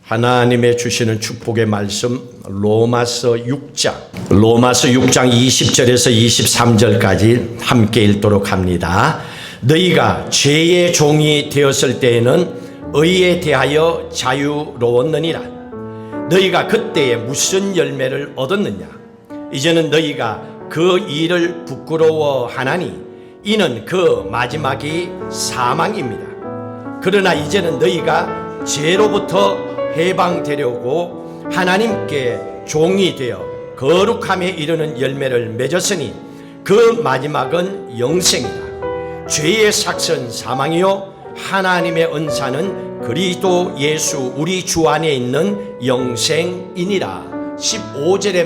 하나님의 주시는 축복의 말씀 로마서 6장 20절에서 23절까지 함께 읽도록 합니다. 너희가 죄의 종이 되었을 때에는 의에 대하여 자유로웠느니라. 너희가 그때에 무슨 열매를 얻었느냐? 이제는 너희가 그 일을 부끄러워하나니 이는 그 마지막이 사망입니다. 그러나 이제는 너희가 죄로부터 해방되려고 하나님께 종이 되어 거룩함에 이르는 열매를 맺었으니 그 마지막은 영생이다. 죄의 삭은 사망이요 하나님의 은사는 그리스도 예수 우리 주 안에 있는 영생이니라. 15절의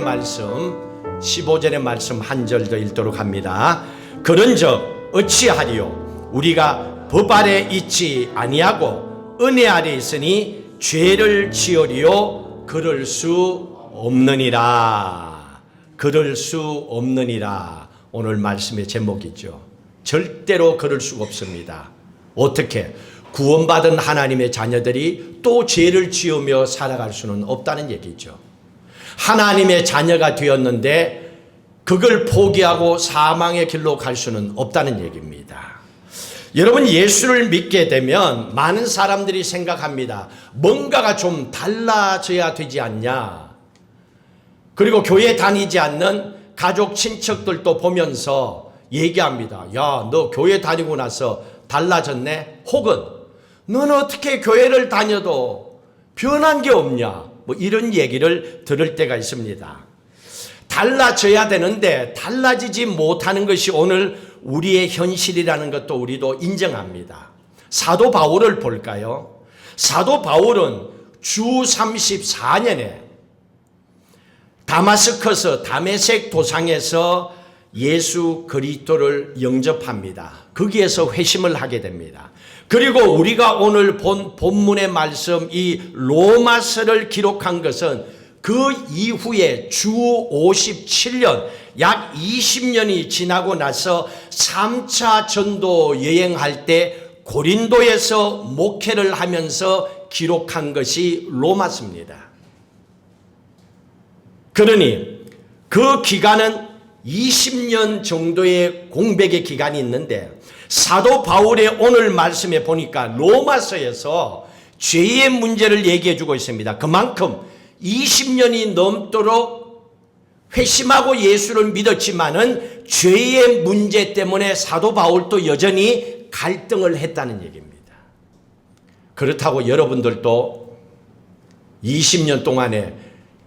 말씀 한 절 더 읽도록 합니다. 그런즉 어찌하리요? 우리가 법 아래 있지 아니하고 은혜 아래 있으니 죄를 지으리요? 그럴 수 없느니라. 그럴 수 없느니라. 오늘 말씀의 제목이죠. 절대로 그럴 수가 없습니다. 어떻게? 구원받은 하나님의 자녀들이 또 죄를 지으며 살아갈 수는 없다는 얘기죠. 하나님의 자녀가 되었는데 그걸 포기하고 사망의 길로 갈 수는 없다는 얘기입니다. 여러분, 예수를 믿게 되면 많은 사람들이 생각합니다. 뭔가가 좀 달라져야 되지 않냐. 그리고 교회 다니지 않는 가족 친척들도 보면서 얘기합니다. 야, 너 교회 다니고 나서 달라졌네? 혹은 너는 어떻게 교회를 다녀도 변한 게 없냐? 뭐 이런 얘기를 들을 때가 있습니다. 달라져야 되는데 달라지지 못하는 것이 오늘 우리의 현실이라는 것도 우리도 인정합니다. 사도 바울을 볼까요? 사도 바울은 주 34년에 다마스커스 다메섹 도상에서 예수 그리스도를 영접합니다. 거기에서 회심을 하게 됩니다. 그리고 우리가 오늘 본 본문의 말씀 이 로마서를 기록한 것은 그 이후에 주 57년 약 20년이 지나고 나서 3차 전도 여행할 때 고린도에서 목회를 하면서 기록한 것이 로마서입니다. 그러니 그 기간은 20년 정도의 공백의 기간이 있는데 사도 바울의 오늘 말씀에 보니까 로마서에서 죄의 문제를 얘기해 주고 있습니다. 그만큼 20년이 넘도록 회심하고 예수를 믿었지만은 죄의 문제 때문에 사도 바울도 여전히 갈등을 했다는 얘기입니다. 그렇다고 여러분들도 20년 동안에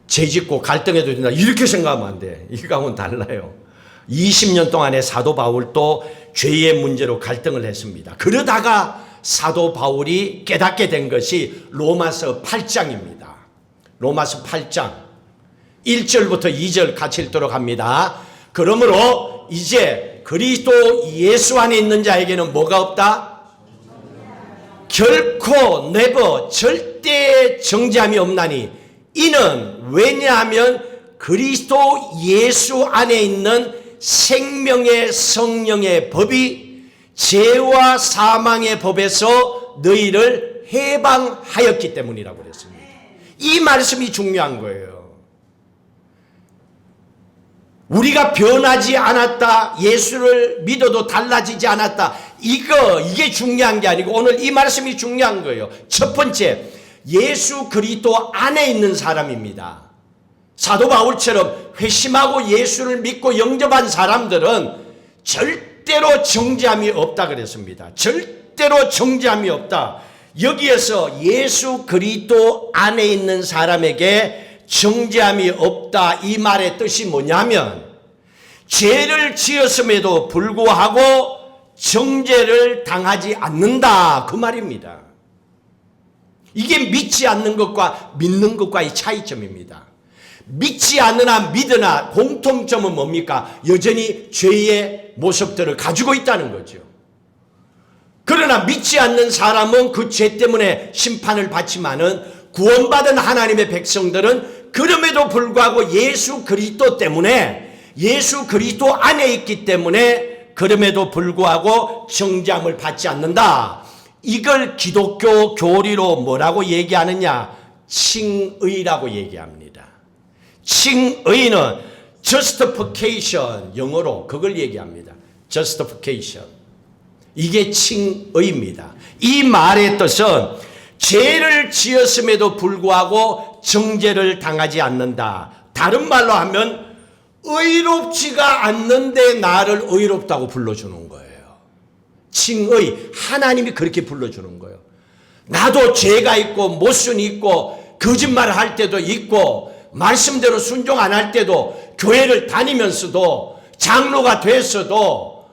죄 짓고 갈등해도 된다 이렇게 생각하면 안 돼. 이거하고는 달라요. 20년 동안에 사도 바울도 죄의 문제로 갈등을 했습니다. 그러다가 사도 바울이 깨닫게 된 것이 로마서 8장입니다. 로마서 8장 1절부터 2절 같이 읽도록 합니다. 그러므로 이제 그리스도 예수 안에 있는 자에게는 뭐가 없다? 결코 never 절대 정죄함이 없나니 이는 왜냐하면 그리스도 예수 안에 있는 생명의 성령의 법이 죄와 사망의 법에서 너희를 해방하였기 때문이라고 그랬습니다. 이 말씀이 중요한 거예요. 우리가 변하지 않았다, 예수를 믿어도 달라지지 않았다, 이게 중요한 게 아니고 오늘 이 말씀이 중요한 거예요. 첫 번째, 예수 그리스도 안에 있는 사람입니다. 사도 바울처럼 회심하고 예수를 믿고 영접한 사람들은 절대로 정죄함이 없다 그랬습니다. 절대로 정죄함이 없다. 여기에서 예수 그리스도 안에 있는 사람에게 정죄함이 없다 이 말의 뜻이 뭐냐면 죄를 지었음에도 불구하고 정죄를 당하지 않는다 그 말입니다. 이게 믿지 않는 것과 믿는 것과의 차이점입니다. 믿지 않으나 믿으나 공통점은 뭡니까? 여전히 죄의 모습들을 가지고 있다는 거죠. 그러나 믿지 않는 사람은 그 죄 때문에 심판을 받지만은 구원받은 하나님의 백성들은 그럼에도 불구하고 예수 그리스도 때문에 예수 그리스도 안에 있기 때문에 그럼에도 불구하고 정죄함을 받지 않는다. 이걸 기독교 교리로 뭐라고 얘기하느냐? 칭의라고 얘기합니다. 칭의는 justification, 영어로 그걸 얘기합니다. justification. 이게 칭의입니다. 이 말의 뜻은 죄를 지었음에도 불구하고 정죄를 당하지 않는다. 다른 말로 하면 의롭지가 않는데 나를 의롭다고 불러주는 거예요. 칭의, 하나님이 그렇게 불러주는 거예요. 나도 죄가 있고 모순이 있고 거짓말을 할 때도 있고 말씀대로 순종 안 할 때도 교회를 다니면서도 장로가 됐어도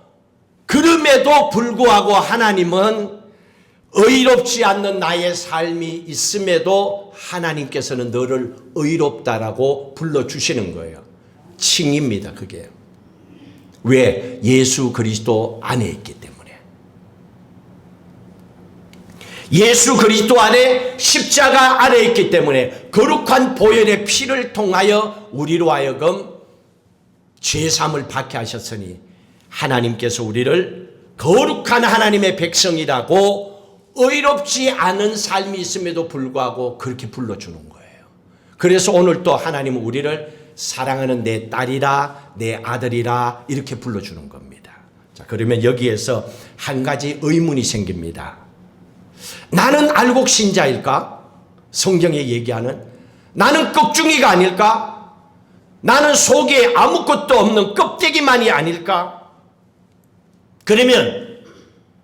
그럼에도 불구하고 하나님은 의롭지 않는 나의 삶이 있음에도 하나님께서는 너를 의롭다라고 불러주시는 거예요. 칭입니다, 그게. 왜? 예수 그리스도 안에 있기 때문에. 예수 그리스도 안에 십자가 안에 있기 때문에 거룩한 보혈의 피를 통하여 우리로 하여금 죄사함을 받게 하셨으니 하나님께서 우리를 거룩한 하나님의 백성이라고 의롭지 않은 삶이 있음에도 불구하고 그렇게 불러주는 거예요. 그래서 오늘 또 나님은 우리를 사랑하는 내 딸이라 내 아들이라 이렇게 불러주는 겁니다. 자, 그러면 여기에서 한 가지 의문이 생깁니다. 나는 알곡 신자일까? 성경에 얘기하는 나는 꺽중이가 아닐까? 나는 속에 아무것도 없는 껍데기만이 아닐까? 그러면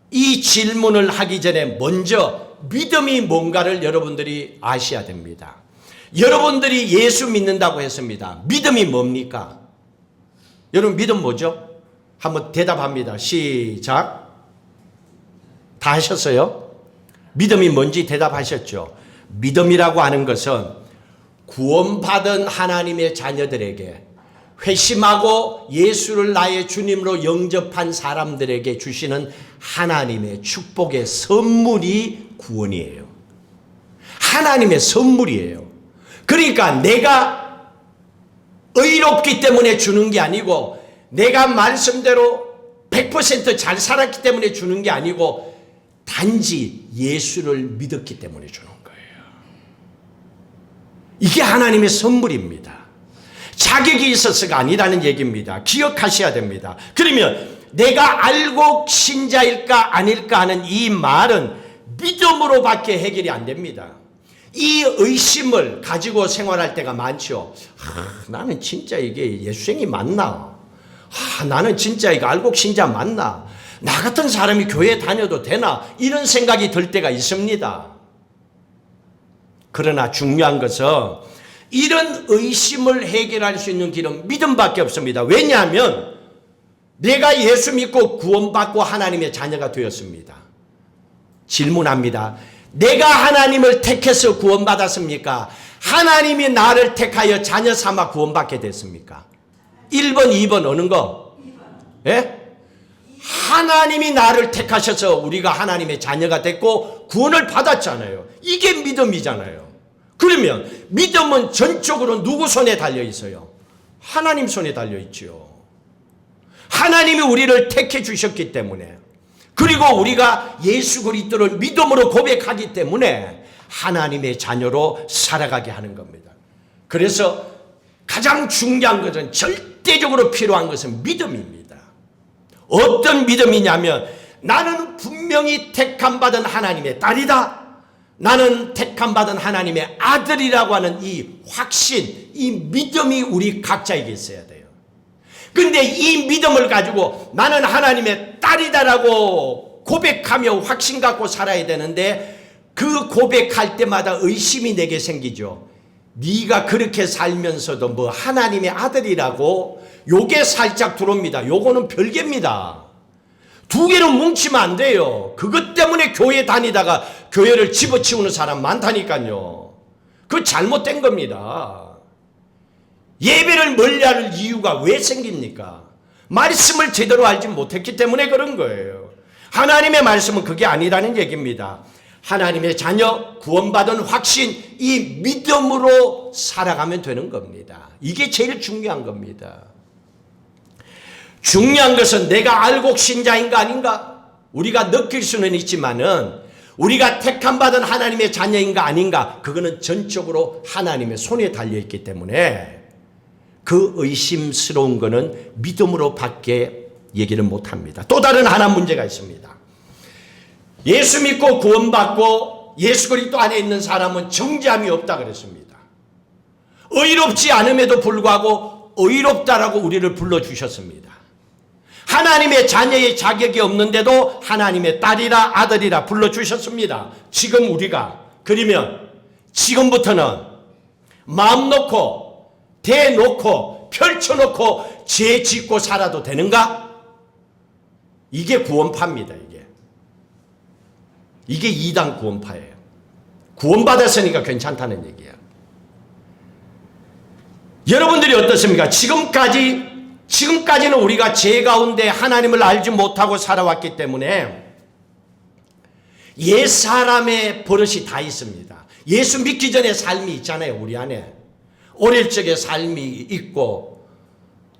이 질문을 하기 전에 먼저 믿음이 뭔가를 여러분들이 아셔야 됩니다. 여러분들이 예수 믿는다고 했습니다. 믿음이 뭡니까? 여러분 믿음 뭐죠? 한번 대답합니다. 시작. 다 하셨어요? 믿음이 뭔지 대답하셨죠? 믿음이라고 하는 것은 구원받은 하나님의 자녀들에게 회심하고 예수를 나의 주님으로 영접한 사람들에게 주시는 하나님의 축복의 선물이 구원이에요. 하나님의 선물이에요. 그러니까 내가 의롭기 때문에 주는 게 아니고 내가 말씀대로 100% 잘 살았기 때문에 주는 게 아니고 단지 예수를 믿었기 때문에 주는 거예요. 이게 하나님의 선물입니다. 자격이 있어서가 아니라는 얘기입니다. 기억하셔야 됩니다. 그러면 내가 알곡 신자일까 아닐까 하는 이 말은 믿음으로밖에 해결이 안 됩니다. 이 의심을 가지고 생활할 때가 많죠. 나는 진짜 이게 예수생이 맞나? 나는 진짜 이거 알곡 신자 맞나? 나 같은 사람이 교회 다녀도 되나? 이런 생각이 들 때가 있습니다. 그러나 중요한 것은 이런 의심을 해결할 수 있는 길은 믿음밖에 없습니다. 왜냐하면 내가 예수 믿고 구원받고 하나님의 자녀가 되었습니다. 질문합니다. 내가 하나님을 택해서 구원받았습니까? 하나님이 나를 택하여 자녀 삼아 구원받게 됐습니까? 1번, 2번 어느 거? 예? 하나님이 나를 택하셔서 우리가 하나님의 자녀가 됐고 구원을 받았잖아요. 이게 믿음이잖아요. 그러면 믿음은 전적으로 누구 손에 달려 있어요? 하나님 손에 달려 있죠. 하나님이 우리를 택해 주셨기 때문에 그리고 우리가 예수 그리스도를 믿음으로 고백하기 때문에 하나님의 자녀로 살아가게 하는 겁니다. 그래서 가장 중요한 것은 절대적으로 필요한 것은 믿음입니다. 어떤 믿음이냐면 나는 분명히 택함받은 하나님의 딸이다. 나는 택함받은 하나님의 아들이라고 하는 이 확신, 이 믿음이 우리 각자에게 있어야 돼요. 근데 이 믿음을 가지고 나는 하나님의 딸이다라고 고백하며 확신 갖고 살아야 되는데 그 고백할 때마다 의심이 내게 생기죠. 네가 그렇게 살면서도 뭐 하나님의 아들이라고 요게 살짝 들어옵니다. 요거는 별개입니다. 두 개는 뭉치면 안 돼요. 그것 때문에 교회 다니다가 교회를 집어치우는 사람 많다니까요. 그거 잘못된 겁니다. 예배를 멀리하는 이유가 왜 생깁니까? 말씀을 제대로 알지 못했기 때문에 그런 거예요. 하나님의 말씀은 그게 아니라는 얘기입니다. 하나님의 자녀, 구원받은 확신, 이 믿음으로 살아가면 되는 겁니다. 이게 제일 중요한 겁니다. 중요한 것은 내가 알곡 신자인가 아닌가? 우리가 느낄 수는 있지만은 우리가 택함받은 하나님의 자녀인가 아닌가, 그거는 전적으로 하나님의 손에 달려있기 때문에 그 의심스러운 거는 믿음으로 밖에 얘기를 못합니다. 또 다른 하나 문제가 있습니다. 예수 믿고 구원받고 예수 그리스도 안에 있는 사람은 정죄함이 없다 그랬습니다. 의롭지 않음에도 불구하고 의롭다라고 우리를 불러주셨습니다. 하나님의 자녀의 자격이 없는데도 하나님의 딸이라 아들이라 불러주셨습니다. 지금 우리가 그러면 지금부터는 마음 놓고 대놓고 펼쳐놓고 죄 짓고 살아도 되는가? 이게 구원파입니다. 이게 이단 구원파예요. 구원받았으니까 괜찮다는 얘기예요. 여러분들이 어떻습니까? 지금까지는 우리가 죄 가운데 하나님을 알지 못하고 살아왔기 때문에 옛 사람의 버릇이 다 있습니다. 예수 믿기 전에 삶이 있잖아요. 우리 안에 어릴 적에 삶이 있고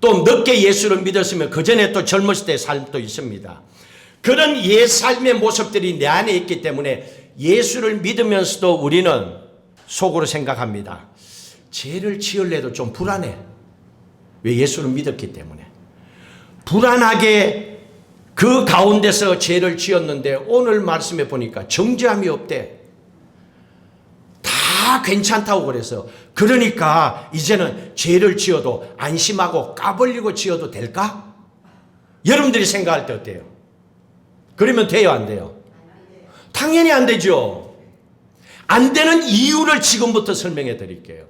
또 늦게 예수를 믿었으면 그 전에 또 젊었을 때의 삶도 있습니다. 그런 옛 삶의 모습들이 내 안에 있기 때문에 예수를 믿으면서도 우리는 속으로 생각합니다. 죄를 지을래도 좀 불안해. 왜? 예수를 믿었기 때문에. 불안하게 그 가운데서 죄를 지었는데 오늘 말씀해 보니까 정죄함이 없대. 다 괜찮다고 그래서 그러니까 이제는 죄를 지어도 안심하고 까불리고 지어도 될까? 여러분들이 생각할 때 어때요? 그러면 돼요, 안 돼요? 당연히 안 되죠. 안 되는 이유를 지금부터 설명해 드릴게요.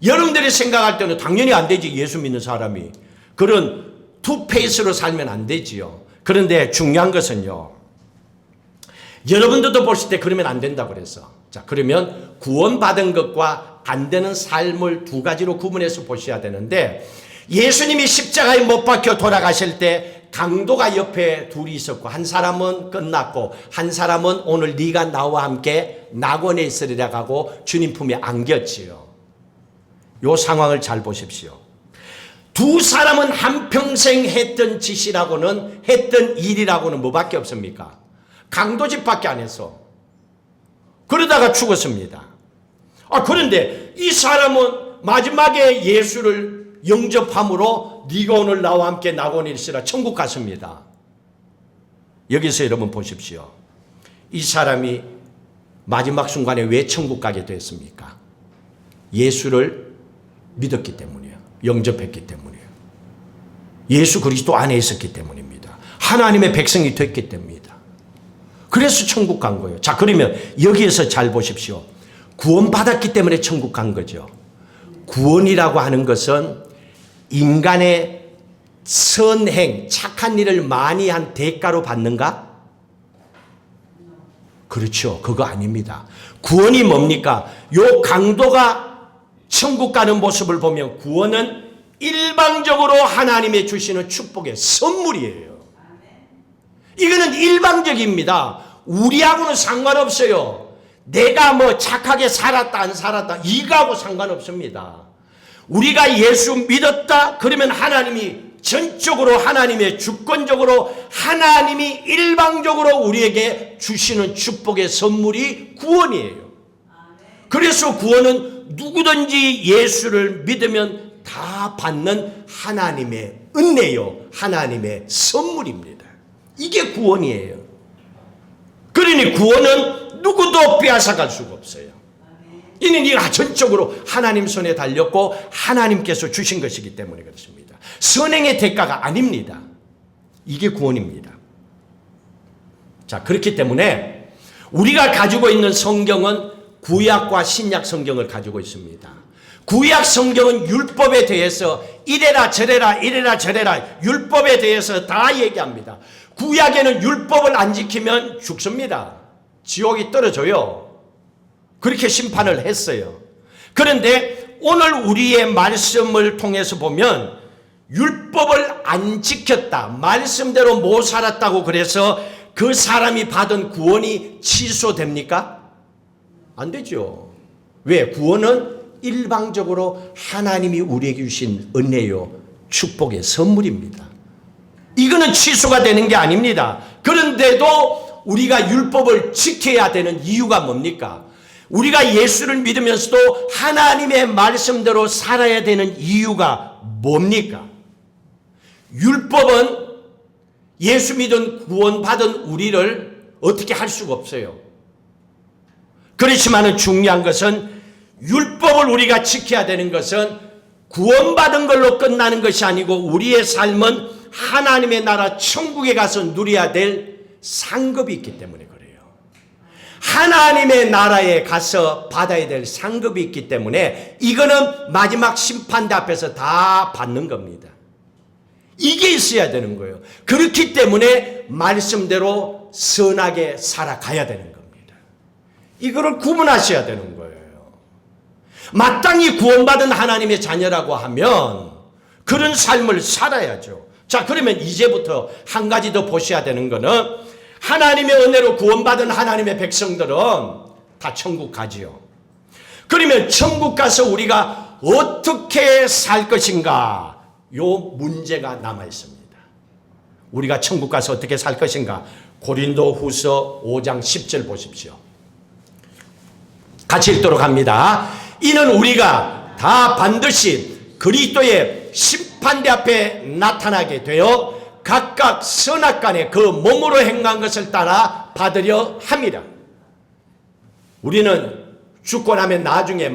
여러분들이 생각할 때는 당연히 안 되지. 예수 믿는 사람이 그런 투페이스로 살면 안 되지요. 그런데 중요한 것은요, 여러분들도 보실 때 그러면 안 된다고 그랬어. 자, 그러면 구원받은 것과 안 되는 삶을 두 가지로 구분해서 보셔야 되는데, 예수님이 십자가에 못 박혀 돌아가실 때 강도가 옆에 둘이 있었고 한 사람은 끝났고 한 사람은 오늘 네가 나와 함께 낙원에 있으리라 하고 주님 품에 안겼지요. 이 상황을 잘 보십시오. 두 사람은 한평생 했던 짓이라고는, 했던 일이라고는 뭐밖에 없습니까? 강도짓밖에 안 했어. 그러다가 죽었습니다. 그런데 이 사람은 마지막에 예수를 영접함으로 네가 오늘 나와 함께 낙원에 있으라 천국 갔습니다. 여기서 여러분 보십시오. 이 사람이 마지막 순간에 왜 천국 가게 됐습니까? 예수를 믿었기 때문이에요. 영접했기 때문이에요. 예수 그리스도 안에 있었기 때문입니다. 하나님의 백성이 됐기 때문입니다. 그래서 천국 간 거예요. 자, 그러면 여기에서 잘 보십시오. 구원받았기 때문에 천국 간 거죠. 구원이라고 하는 것은 인간의 선행, 착한 일을 많이 한 대가로 받는가? 그렇죠. 그거 아닙니다. 구원이 뭡니까? 요 강도가 천국 가는 모습을 보면 구원은 일방적으로 하나님의 주시는 축복의 선물이에요. 이거는 일방적입니다. 우리하고는 상관없어요. 내가 뭐 착하게 살았다 안 살았다 이거하고 상관없습니다. 우리가 예수 믿었다 그러면 하나님이 전적으로, 하나님의 주권적으로, 하나님이 일방적으로 우리에게 주시는 축복의 선물이 구원이에요. 그래서 구원은 누구든지 예수를 믿으면 다 받는 하나님의 은혜요, 하나님의 선물입니다. 이게 구원이에요. 그러니 구원은 누구도 빼앗아갈 수가 없어요. 이는 이가 전적으로 하나님 손에 달렸고 하나님께서 주신 것이기 때문에 그렇습니다. 선행의 대가가 아닙니다. 이게 구원입니다. 자, 그렇기 때문에 우리가 가지고 있는 성경은 구약과 신약 성경을 가지고 있습니다. 구약 성경은 율법에 대해서 이래라 저래라 이래라 저래라 율법에 대해서 다 얘기합니다. 구약에는 율법을 안 지키면 죽습니다. 지옥이 떨어져요. 그렇게 심판을 했어요. 그런데 오늘 우리의 말씀을 통해서 보면 율법을 안 지켰다, 말씀대로 못 살았다고 그래서 그 사람이 받은 구원이 취소됩니까? 안 되죠. 왜? 구원은 일방적으로 하나님이 우리에게 주신 은혜요, 축복의 선물입니다. 이거는 취소가 되는 게 아닙니다. 그런데도 우리가 율법을 지켜야 되는 이유가 뭡니까? 우리가 예수를 믿으면서도 하나님의 말씀대로 살아야 되는 이유가 뭡니까? 율법은 예수 믿은 구원받은 우리를 어떻게 할 수가 없어요. 그렇지만 중요한 것은 율법을 우리가 지켜야 되는 것은 구원받은 걸로 끝나는 것이 아니고 우리의 삶은 하나님의 나라 천국에 가서 누려야 될 상급이 있기 때문에 그래요. 하나님의 나라에 가서 받아야 될 상급이 있기 때문에 이거는 마지막 심판대 앞에서 다 받는 겁니다. 이게 있어야 되는 거예요. 그렇기 때문에 말씀대로 선하게 살아가야 되는 겁니다. 이거를 구분하셔야 되는 거예요. 마땅히 구원받은 하나님의 자녀라고 하면 그런 삶을 살아야죠. 자, 그러면 이제부터 한 가지 더 보셔야 되는 거는 하나님의 은혜로 구원받은 하나님의 백성들은 다 천국 가지요. 그러면 천국 가서 우리가 어떻게 살 것인가? 요 문제가 남아 있습니다. 우리가 천국 가서 어떻게 살 것인가? 고린도후서 5장 10절 보십시오. 같이 읽도록 합니다. 이는 우리가 다 반드시 그리스도의 심판대 앞에 나타나게 되어 각각 선악간에 그 몸으로 행한 것을 따라 받으려 함이라. 우리는 죽고 나면 나중에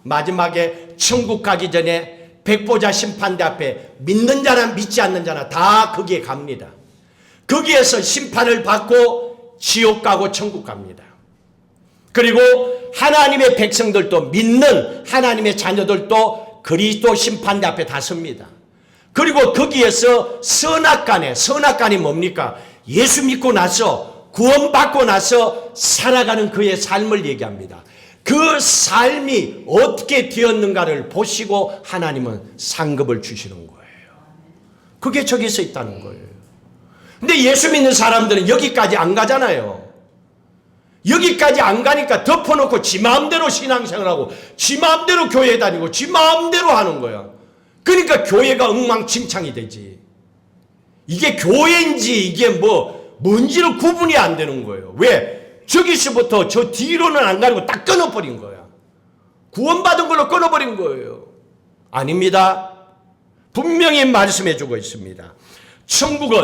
마지막에 천국 가기 전에 백보자 심판대 앞에 믿는 자나 믿지 않는 자나 다 거기에 갑니다. 거기에서 심판을 받고 지옥 가고 천국 갑니다. 그리고 하나님의 백성들도 믿는 하나님의 자녀들도 그리스도 심판대 앞에 다 섭니다. 그리고 거기에서 선악간이 뭡니까? 예수 믿고 나서 구원받고 나서 살아가는 그의 삶을 얘기합니다. 그 삶이 어떻게 되었는가를 보시고 하나님은 상급을 주시는 거예요. 그게 저기서 있다는 거예요. 근데 예수 믿는 사람들은 여기까지 안 가잖아요. 여기까지 안 가니까 덮어놓고 지 마음대로 신앙생활하고 지 마음대로 교회 다니고 지 마음대로 하는 거야. 그러니까 교회가 엉망진창이 되지. 이게 교회인지 이게 뭔지를 구분이 안 되는 거예요. 왜? 저기서부터 저 뒤로는 안 가고 딱 끊어버린 거야. 구원받은 걸로 끊어버린 거예요. 아닙니다. 분명히 말씀해 주고 있습니다. 천국은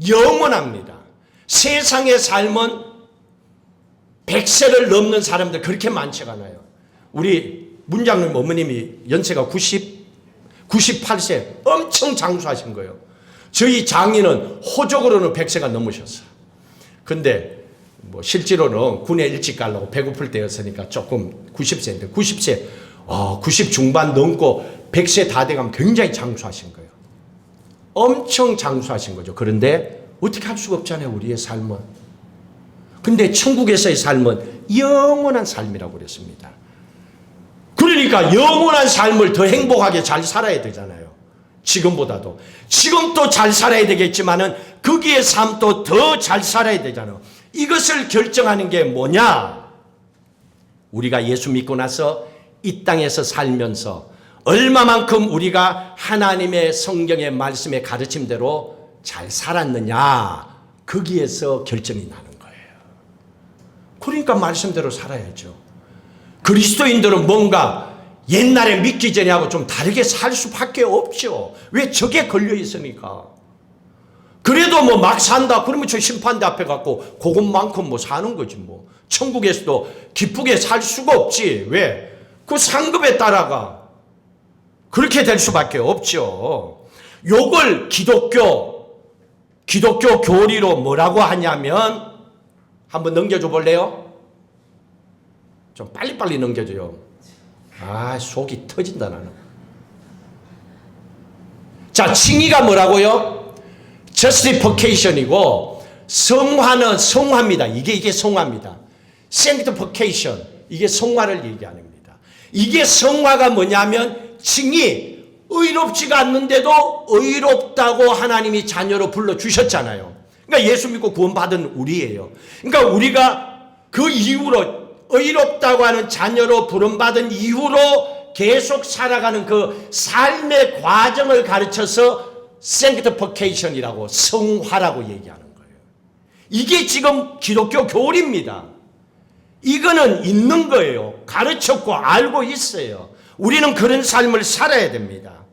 영원합니다. 세상의 삶은 100세를 넘는 사람들 그렇게 많지가 않아요. 우리 문장님 어머님이 연세가 98세 엄청 장수하신 거예요. 저희 장인은 호적으로는 100세가 넘으셨어요. 근데 실제로는 군에 일찍 가려고 배고플 때였으니까 조금 90세인데 90 중반 넘고 100세 다 돼가면 굉장히 장수하신 거예요. 엄청 장수하신 거죠. 그런데 어떻게 할 수가 없잖아요. 우리의 삶은. 근데 천국에서의 삶은 영원한 삶이라고 그랬습니다. 그러니까 영원한 삶을 더 행복하게 잘 살아야 되잖아요. 지금보다도. 지금도 잘 살아야 되겠지만은 거기에 삶도 더 잘 살아야 되잖아요. 이것을 결정하는 게 뭐냐? 우리가 예수 믿고 나서 이 땅에서 살면서 얼마만큼 우리가 하나님의 성경의 말씀의 가르침대로 잘 살았느냐, 거기에서 결정이 나는 거예요. 그러니까 말씀대로 살아야죠. 그리스도인들은 뭔가 옛날에 믿기 전에 하고 좀 다르게 살 수밖에 없죠. 왜? 저게 걸려 있으니까. 그래도 막 산다 그러면 저 심판대 앞에 갖고 그것만큼 사는 거지 뭐. 천국에서도 기쁘게 살 수가 없지. 왜? 그 상급에 따라가 그렇게 될 수밖에 없죠. 요걸 기독교 교리로 뭐라고 하냐면, 한번 넘겨줘 볼래요? 좀 빨리빨리 넘겨줘요. 속이 터진다 나는. 자, 칭의가 뭐라고요? justification이고, 성화는 성화입니다. 이게 성화입니다. sanctification, 이게 성화를 얘기하는 겁니다. 이게 성화가 뭐냐면, 칭의, 의롭지가 않는데도 의롭다고 하나님이 자녀로 불러주셨잖아요. 그러니까 예수 믿고 구원받은 우리예요. 그러니까 우리가 그 이후로 의롭다고 하는 자녀로 부름받은 이후로 계속 살아가는 그 삶의 과정을 가르쳐서 sanctification이라고, 성화라고 얘기하는 거예요. 이게 지금 기독교 교리입니다. 이거는 있는 거예요. 가르쳤고 알고 있어요. 우리는 그런 삶을 살아야 됩니다.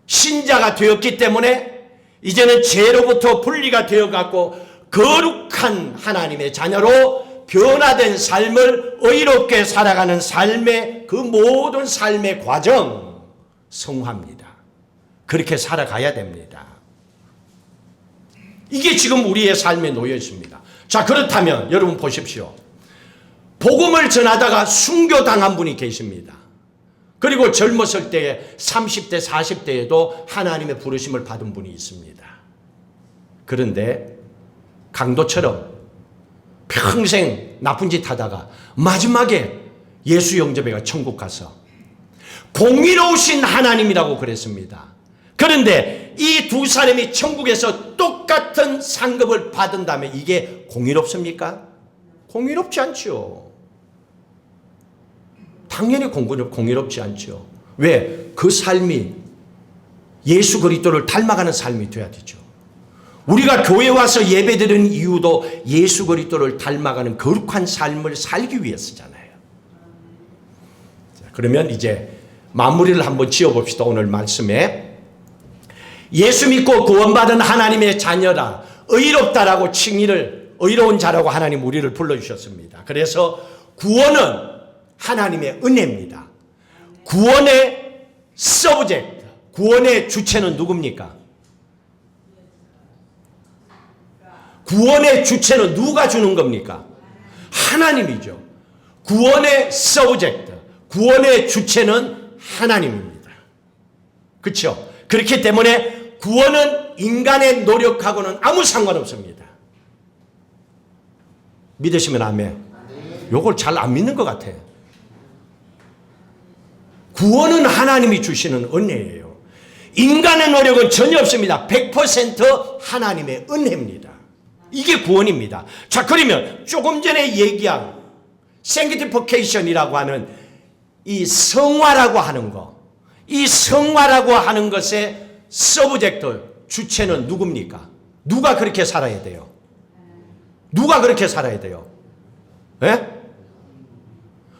신자가 되었기 때문에 이제는 죄로부터 분리가 되어갖고 거룩한 하나님의 자녀로 변화된 삶을 의롭게 살아가는 삶의 그 모든 삶의 과정, 성화입니다. 그렇게 살아가야 됩니다. 이게 지금 우리의 삶에 놓여 있습니다. 자, 그렇다면 여러분 보십시오. 복음을 전하다가 순교당한 분이 계십니다. 그리고 젊었을 때에 30대, 40대에도 하나님의 부르심을 받은 분이 있습니다. 그런데 강도처럼 평생 나쁜 짓 하다가 마지막에 예수 영접해가 천국 가서 공의로우신 하나님이라고 그랬습니다. 그런데 이 두 사람이 천국에서 똑같은 상급을 받은다면 이게 공의롭습니까? 공의롭지 않죠. 당연히 공의롭지 않죠. 왜? 그 삶이 예수 그리스도를 닮아가는 삶이 돼야 되죠. 우리가 교회 와서 예배드리는 이유도 예수 그리스도를 닮아가는 거룩한 삶을 살기 위해서잖아요. 자, 그러면 이제 마무리를 한번 지어봅시다. 오늘 말씀에 예수 믿고 구원받은 하나님의 자녀라 의롭다라고 칭의를 의로운 자라고 하나님 우리를 불러주셨습니다. 그래서 구원은 하나님의 은혜입니다. 구원의 서브젝트, 구원의 주체는 누굽니까? 구원의 주체는 누가 주는 겁니까? 하나님이죠. 구원의 서브젝트, 구원의 주체는 하나님입니다. 그렇죠? 그렇기 때문에 구원은 인간의 노력하고는 아무 상관없습니다. 믿으시면 아멘. 요걸 잘 안 믿는 것 같아요. 구원은 하나님이 주시는 은혜예요. 인간의 노력은 전혀 없습니다. 100% 하나님의 은혜입니다. 이게 구원입니다. 자, 그러면 조금 전에 얘기한 sanctification이라고 하는 이 성화라고 하는 거, 이 성화라고 하는 것의 서브젝트, 주체는 누굽니까? 누가 그렇게 살아야 돼요? 누가 그렇게 살아야 돼요? 예?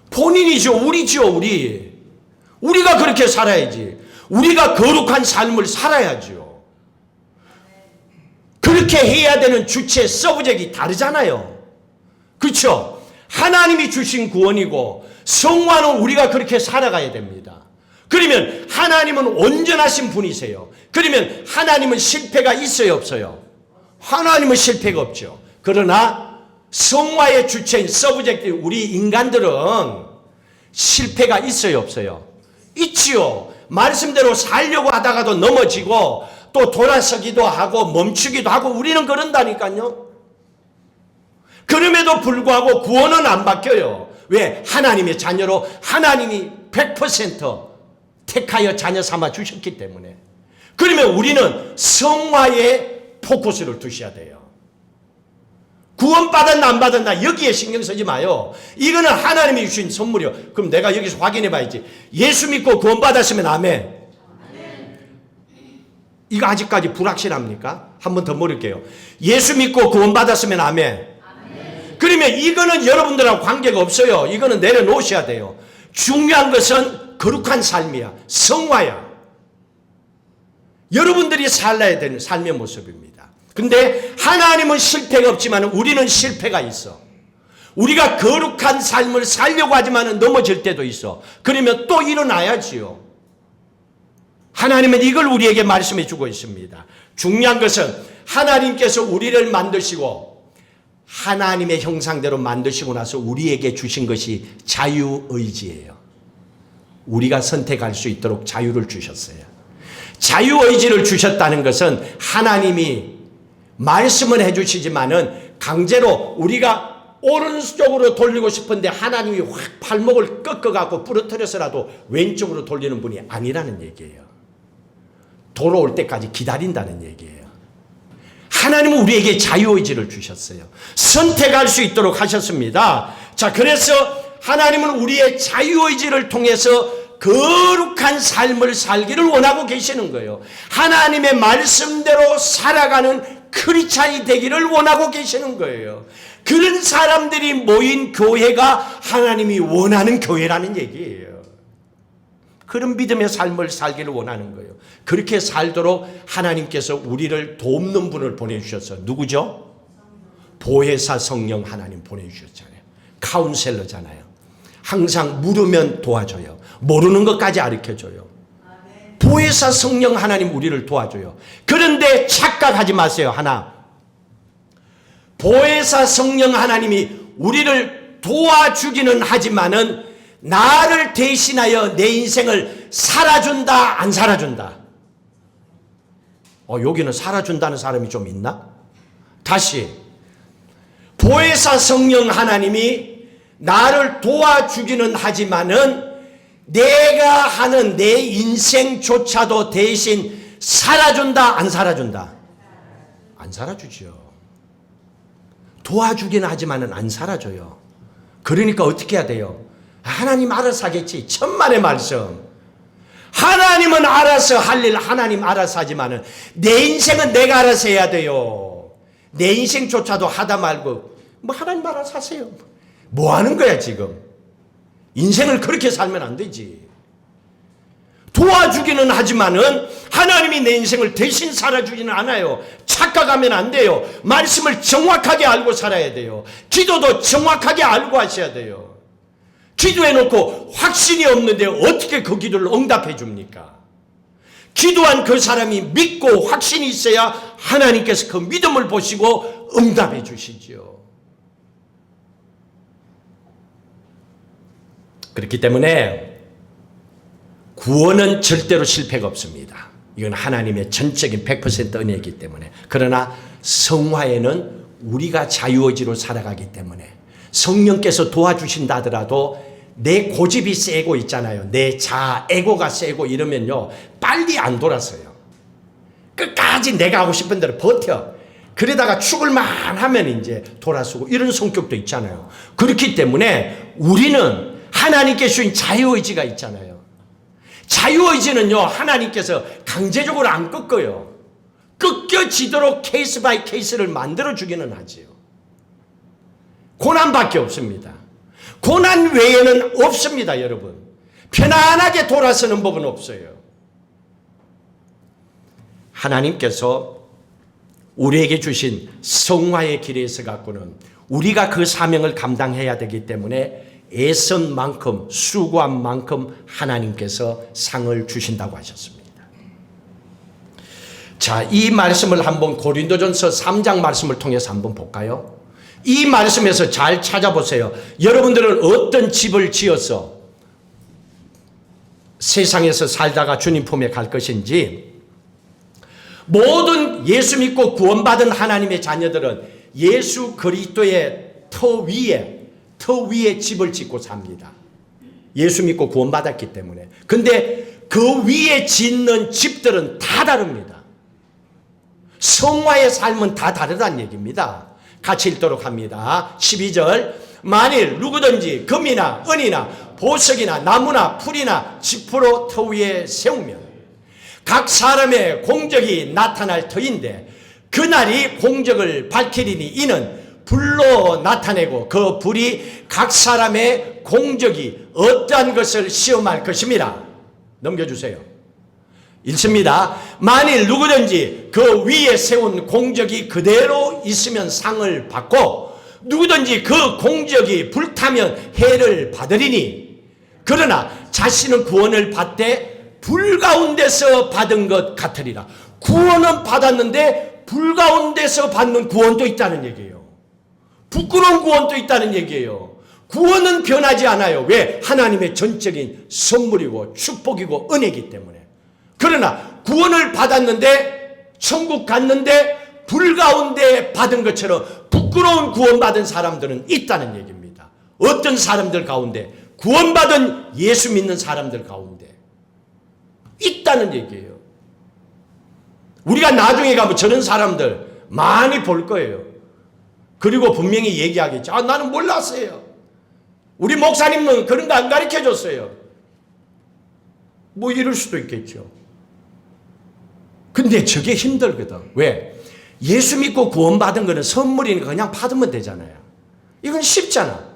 본인이죠. 우리죠. 우리가 그렇게 살아야지. 우리가 거룩한 삶을 살아야죠. 그렇게 해야 되는 주체, 서브젝트가 다르잖아요. 그렇죠? 하나님이 주신 구원이고 성화는 우리가 그렇게 살아가야 됩니다. 그러면 하나님은 온전하신 분이세요. 그러면 하나님은 실패가 있어요, 없어요? 하나님은 실패가 없죠. 그러나 성화의 주체인 서브젝트 우리 인간들은 실패가 있어요, 없어요? 있지요. 말씀대로 살려고 하다가도 넘어지고 또 돌아서기도 하고 멈추기도 하고 우리는 그런다니까요. 그럼에도 불구하고 구원은 안 바뀌어요. 왜? 하나님의 자녀로 하나님이 100% 택하여 자녀 삼아 주셨기 때문에. 그러면 우리는 성화에 포커스를 두셔야 돼요. 구원받았나 안 받았나 여기에 신경 쓰지 마요. 이거는 하나님이 주신 선물이요. 그럼 내가 여기서 확인해 봐야지. 예수 믿고 구원받았으면 아멘. 이거 아직까지 불확실합니까? 한 번 더 물을게요. 예수 믿고 구원받았으면 아멘. 그러면 이거는 여러분들하고 관계가 없어요. 이거는 내려놓으셔야 돼요. 중요한 것은 거룩한 삶이야. 성화야. 여러분들이 살아야 되는 삶의 모습입니다. 근데 하나님은 실패가 없지만 우리는 실패가 있어. 우리가 거룩한 삶을 살려고 하지만 넘어질 때도 있어. 그러면 또 일어나야지요. 하나님은 이걸 우리에게 말씀해 주고 있습니다. 중요한 것은 하나님께서 우리를 만드시고 하나님의 형상대로 만드시고 나서 우리에게 주신 것이 자유의지예요. 우리가 선택할 수 있도록 자유를 주셨어요. 자유의지를 주셨다는 것은 하나님이 말씀을 해주시지만은 강제로 우리가 오른쪽으로 돌리고 싶은데 하나님이 확 팔목을 꺾어갖고 부러뜨려서라도 왼쪽으로 돌리는 분이 아니라는 얘기예요. 돌아올 때까지 기다린다는 얘기예요. 하나님은 우리에게 자유의지를 주셨어요. 선택할 수 있도록 하셨습니다. 자, 그래서 하나님은 우리의 자유의지를 통해서 거룩한 삶을 살기를 원하고 계시는 거예요. 하나님의 말씀대로 살아가는 크리스찬이 되기를 원하고 계시는 거예요. 그런 사람들이 모인 교회가 하나님이 원하는 교회라는 얘기예요. 그런 믿음의 삶을 살기를 원하는 거예요. 그렇게 살도록 하나님께서 우리를 돕는 분을 보내주셨어요. 누구죠? 보혜사 성령 하나님 보내주셨잖아요. 카운셀러잖아요. 항상 물으면 도와줘요. 모르는 것까지 가르쳐줘요. 보혜사 성령 하나님 우리를 도와줘요. 그런데 착각하지 마세요. 하나, 보혜사 성령 하나님이 우리를 도와주기는 하지만은 나를 대신하여 내 인생을 살아준다 안 살아준다? 여기는 살아준다는 사람이 좀 있나? 다시, 보혜사 성령 하나님이 나를 도와주기는 하지만은 내가 하는 내 인생조차도 대신 살아준다 안 살아준다? 안 살아주죠. 도와주기는 하지만은 안 살아줘요. 그러니까 어떻게 해야 돼요? 하나님 알아서 하겠지. 천만의 말씀. 하나님은 알아서 할 일 하나님 알아서 하지만은 내 인생은 내가 알아서 해야 돼요. 내 인생조차도 하다 말고 뭐 하나님 알아서 하세요. 뭐 하는 거야 지금? 인생을 그렇게 살면 안 되지. 도와주기는 하지만은 하나님이 내 인생을 대신 살아주지는 않아요. 착각하면 안 돼요. 말씀을 정확하게 알고 살아야 돼요. 기도도 정확하게 알고 하셔야 돼요. 기도해놓고 확신이 없는데 어떻게 그 기도를 응답해 줍니까? 기도한 그 사람이 믿고 확신이 있어야 하나님께서 그 믿음을 보시고 응답해 주시지요. 그렇기 때문에 구원은 절대로 실패가 없습니다. 이건 하나님의 전적인 100% 은혜이기 때문에. 그러나 성화에는 우리가 자유의지로 살아가기 때문에 성령께서 도와주신다 하더라도 내 고집이 세고 있잖아요. 내 에고가 세고 이러면요 빨리 안 돌아서요. 끝까지 내가 하고 싶은 대로 버텨. 그러다가 죽을만 하면 이제 돌아서고 이런 성격도 있잖아요. 그렇기 때문에 우리는 하나님께 주신 자유의지가 있잖아요. 자유의지는요 하나님께서 강제적으로 안 꺾어요. 꺾여지도록 케이스 바이 케이스를 만들어주기는 하지요. 고난밖에 없습니다. 고난 외에는 없습니다. 여러분, 편안하게 돌아서는 법은 없어요. 하나님께서 우리에게 주신 성화의 길에서 갖고는 우리가 그 사명을 감당해야 되기 때문에 애쓴 만큼 수고한 만큼 하나님께서 상을 주신다고 하셨습니다. 자, 이 말씀을 한번 고린도전서 3장 말씀을 통해서 한번 볼까요? 이 말씀에서 잘 찾아보세요. 여러분들은 어떤 집을 지어서 세상에서 살다가 주님 품에 갈 것인지, 모든 예수 믿고 구원받은 하나님의 자녀들은 예수 그리스도의 터 위에 집을 짓고 삽니다. 예수 믿고 구원받았기 때문에. 근데 그 위에 짓는 집들은 다 다릅니다. 성화의 삶은 다 다르다는 얘기입니다. 같이 읽도록 합니다. 12절, 만일 누구든지 금이나 은이나 보석이나 나무나 풀이나 지푸로 터 위에 세우면 각 사람의 공적이 나타날 터인데 그날이 공적을 밝히리니 이는 불로 나타내고 그 불이 각 사람의 공적이 어떠한 것을 시험할 것입니다. 넘겨주세요. 읽습니다. 만일 누구든지 그 위에 세운 공적이 그대로 있으면 상을 받고 누구든지 그 공적이 불타면 해를 받으리니, 그러나 자신은 구원을 받되 불 가운데서 받은 것 같으리라. 구원은 받았는데 불 가운데서 받는 구원도 있다는 얘기예요. 부끄러운 구원도 있다는 얘기예요. 구원은 변하지 않아요. 왜? 하나님의 전적인 선물이고 축복이고 은혜이기 때문에. 그러나 구원을 받았는데 천국 갔는데 불 가운데 받은 것처럼 부끄러운 구원받은 사람들은 있다는 얘기입니다. 어떤 사람들 가운데? 구원받은 예수 믿는 사람들 가운데 있다는 얘기예요. 우리가 나중에 가면 저런 사람들 많이 볼 거예요. 그리고 분명히 얘기하겠죠. 나는 몰랐어요. 우리 목사님은 그런 거 안 가르쳐 줬어요. 뭐 이럴 수도 있겠죠. 근데 저게 힘들거든. 왜? 예수 믿고 구원받은 거는 선물이니까 그냥 받으면 되잖아요. 이건 쉽잖아.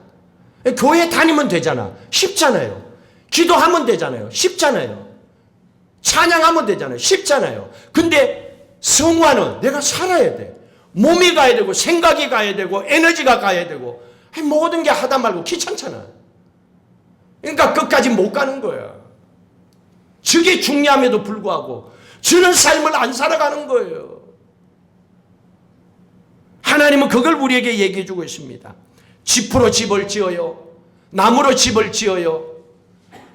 교회 다니면 되잖아. 쉽잖아요. 기도하면 되잖아요. 쉽잖아요. 찬양하면 되잖아요. 쉽잖아요. 근데 성화는 내가 살아야 돼. 몸이 가야 되고 생각이 가야 되고 에너지가 가야 되고 모든 게 하다 말고 귀찮잖아. 그러니까 끝까지 못 가는 거야. 저게 중요함에도 불구하고 저런 삶을 안 살아가는 거예요. 하나님은 그걸 우리에게 얘기해 주고 있습니다. 짚으로 집을 지어요. 나무로 집을 지어요.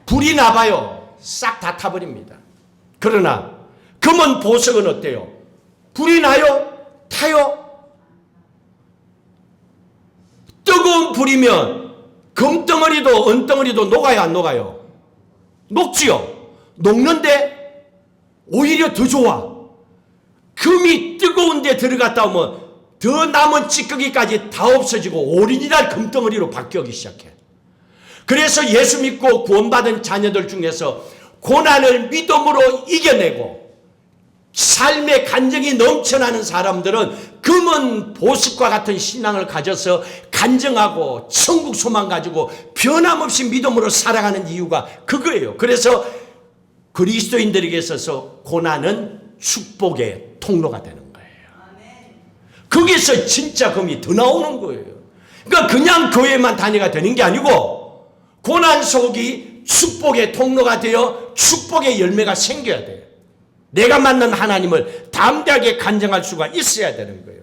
불이 나봐요. 싹 다 타버립니다. 그러나 금은 보석은 어때요? 불이 나요? 타요? 뜨거운 불이면 금덩어리도 은덩어리도 녹아요, 안 녹아요? 녹지요? 녹는데 오히려 더 좋아. 금이 뜨거운 데 들어갔다 오면 더 남은 찌꺼기까지 다 없어지고 오리지널 금덩어리로 바뀌기 시작해. 그래서 예수 믿고 구원받은 자녀들 중에서 고난을 믿음으로 이겨내고 삶의 간증이 넘쳐나는 사람들은 금은 보석과 같은 신앙을 가져서 간증하고 천국 소망 가지고 변함없이 믿음으로 살아가는 이유가 그거예요. 그래서 그리스도인들에게 있어서 고난은 축복의 통로가 되는 거예요. 거기서 진짜 금이 더 나오는 거예요. 그러니까 그냥 교회만 다니가 되는 게 아니고 고난 속이 축복의 통로가 되어 축복의 열매가 생겨야 돼요. 내가 만난 하나님을 담대하게 간증할 수가 있어야 되는 거예요.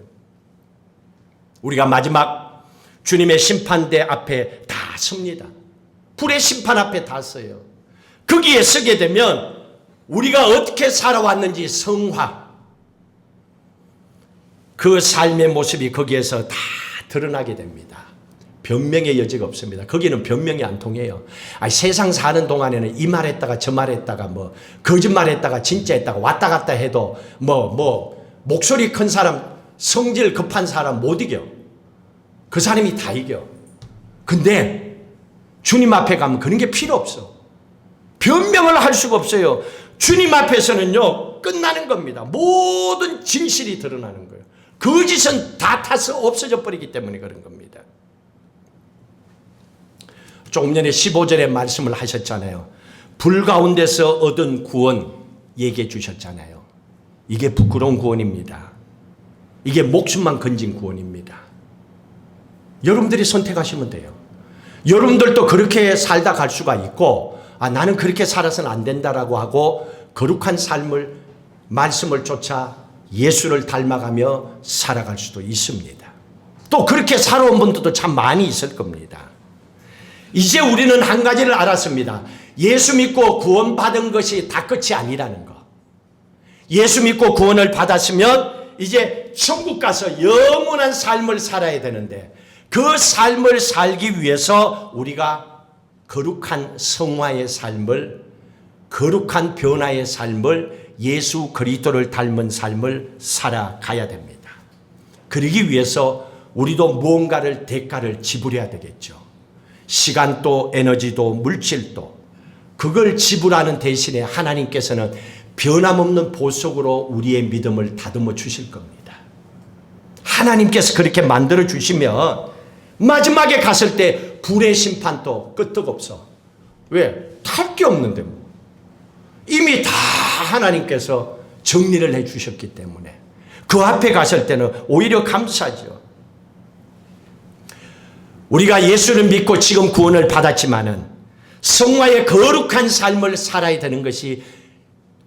우리가 마지막 주님의 심판대 앞에 다 섭니다. 불의 심판 앞에 다 서요. 거기에 서게 되면 우리가 어떻게 살아왔는지 성화, 그 삶의 모습이 거기에서 다 드러나게 됩니다. 변명의 여지가 없습니다. 거기는 변명이 안 통해요. 세상 사는 동안에는 이 말했다가 저 말했다가 거짓말했다가 진짜 했다가 왔다 갔다 해도 목소리 큰 사람, 성질 급한 사람 못 이겨. 그 사람이 다 이겨. 근데 주님 앞에 가면 그런 게 필요 없어. 변명을 할 수가 없어요. 주님 앞에서는요 끝나는 겁니다. 모든 진실이 드러나는 거예요. 거짓은 다 타서 없어져 버리기 때문에 그런 겁니다. 조금 전에 15절에 말씀을 하셨잖아요. 불 가운데서 얻은 구원 얘기해 주셨잖아요. 이게 부끄러운 구원입니다. 이게 목숨만 건진 구원입니다. 여러분들이 선택하시면 돼요. 여러분들도 그렇게 살다 갈 수가 있고 나는 그렇게 살아서는 안 된다라고 하고 거룩한 삶을 말씀을 쫓아 예수를 닮아가며 살아갈 수도 있습니다. 또 그렇게 살아온 분들도 참 많이 있을 겁니다. 이제 우리는 한 가지를 알았습니다. 예수 믿고 구원받은 것이 다 끝이 아니라는 거. 예수 믿고 구원을 받았으면 이제 천국 가서 영원한 삶을 살아야 되는데 그 삶을 살기 위해서 우리가 거룩한 성화의 삶을, 거룩한 변화의 삶을, 예수 그리스도를 닮은 삶을 살아가야 됩니다. 그러기 위해서 우리도 무언가를 대가를 지불해야 되겠죠. 시간도 에너지도 물질도 그걸 지불하는 대신에 하나님께서는 변함없는 보석으로 우리의 믿음을 다듬어 주실 겁니다. 하나님께서 그렇게 만들어 주시면 마지막에 갔을 때 불의 심판도 끄떡없어. 왜? 탈 게 없는데 뭐. 이미 다 하나님께서 정리를 해 주셨기 때문에 그 앞에 갔을 때는 오히려 감사하죠. 우리가 예수를 믿고 지금 구원을 받았지만은 성화의 거룩한 삶을 살아야 되는 것이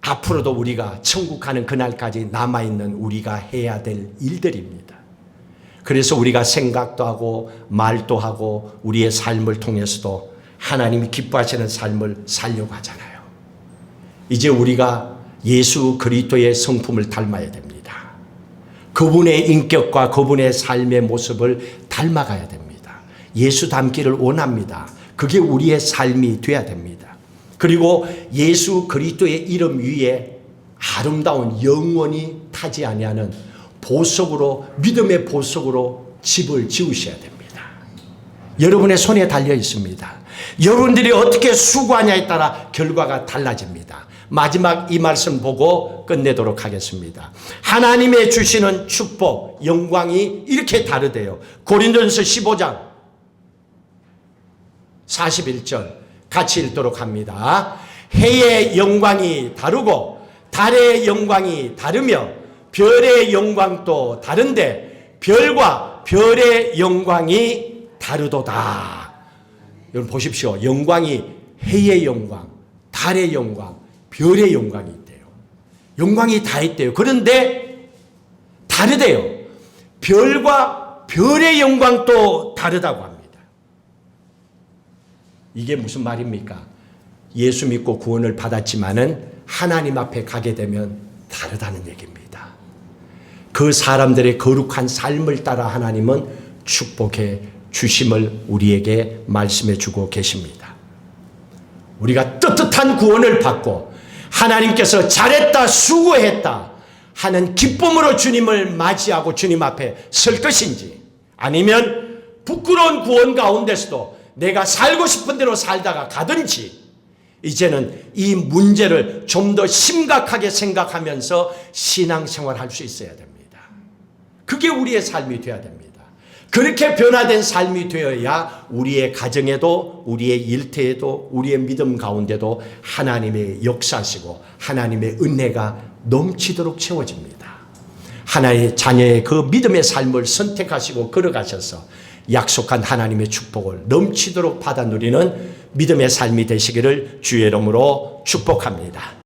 앞으로도 우리가 천국 가는 그날까지 남아있는 우리가 해야 될 일들입니다. 그래서 우리가 생각도 하고 말도 하고 우리의 삶을 통해서도 하나님이 기뻐하시는 삶을 살려고 하잖아요. 이제 우리가 예수 그리스도의 성품을 닮아야 됩니다. 그분의 인격과 그분의 삶의 모습을 닮아가야 됩니다. 예수 닮기를 원합니다. 그게 우리의 삶이 돼야 됩니다. 그리고 예수 그리스도의 이름 위에 아름다운 영원히 타지 아니하는 보석으로, 믿음의 보석으로 집을 지으셔야 됩니다. 여러분의 손에 달려 있습니다. 여러분들이 어떻게 수고하냐에 따라 결과가 달라집니다. 마지막 이 말씀 보고 끝내도록 하겠습니다. 하나님의 주시는 축복, 영광이 이렇게 다르대요. 고린도전서 15장 41절 같이 읽도록 합니다. 해의 영광이 다르고 달의 영광이 다르며 별의 영광도 다른데 별과 별의 영광이 다르도다. 여러분 보십시오. 영광이 해의 영광, 달의 영광, 별의 영광이 있대요. 영광이 다 있대요. 그런데 다르대요. 별과 별의 영광도 다르다고 합니다. 이게 무슨 말입니까? 예수 믿고 구원을 받았지만은 하나님 앞에 가게 되면 다르다는 얘기입니다. 그 사람들의 거룩한 삶을 따라 하나님은 축복해 주심을 우리에게 말씀해 주고 계십니다. 우리가 떳떳한 구원을 받고 하나님께서 잘했다, 수고했다 하는 기쁨으로 주님을 맞이하고 주님 앞에 설 것인지, 아니면 부끄러운 구원 가운데서도 내가 살고 싶은 대로 살다가 가든지, 이제는 이 문제를 좀 더 심각하게 생각하면서 신앙생활 할 수 있어야 됩니다. 그게 우리의 삶이 되어야 됩니다. 그렇게 변화된 삶이 되어야 우리의 가정에도, 우리의 일터에도, 우리의 믿음 가운데도 하나님의 역사시고 하나님의 은혜가 넘치도록 채워집니다. 하나님의 자녀의 그 믿음의 삶을 선택하시고 걸어가셔서 약속한 하나님의 축복을 넘치도록 받아 누리는 믿음의 삶이 되시기를 주의 이름으로 축복합니다.